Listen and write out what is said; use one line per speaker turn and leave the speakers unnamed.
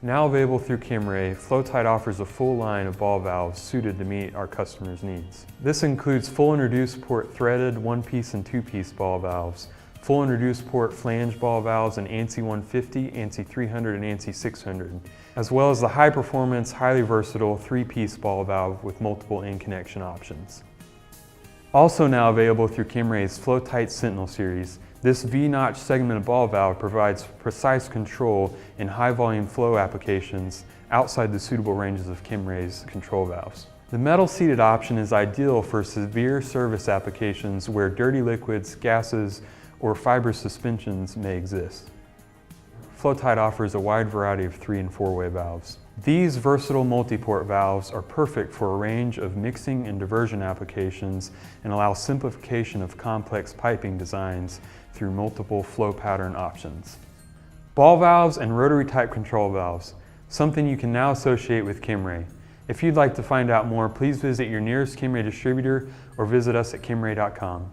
Now available through Kimray, Flo-Tite offers a full line of ball valves suited to meet our customers' needs. This includes full and reduced port threaded, one-piece and two-piece ball valves, full and reduced port flange ball valves in ANSI 150, ANSI 300, and ANSI 600, as well as the high-performance, highly versatile three-piece ball valve with multiple in-connection options. Also now available through Kimray's Flo-Tite Sentinel series, this V-notch segmented ball valve provides precise control in high-volume flow applications outside the suitable ranges of Kimray's control valves. The metal-seated option is ideal for severe service applications where dirty liquids, gases, or fibrous suspensions may exist. Flo-Tite offers a wide variety of 3- and 4-way valves. These versatile multi-port valves are perfect for a range of mixing and diversion applications and allow simplification of complex piping designs through multiple flow pattern options. Ball valves and rotary type control valves, something you can now associate with Kimray. If you'd like to find out more, please visit your nearest Kimray distributor or visit us at kimray.com.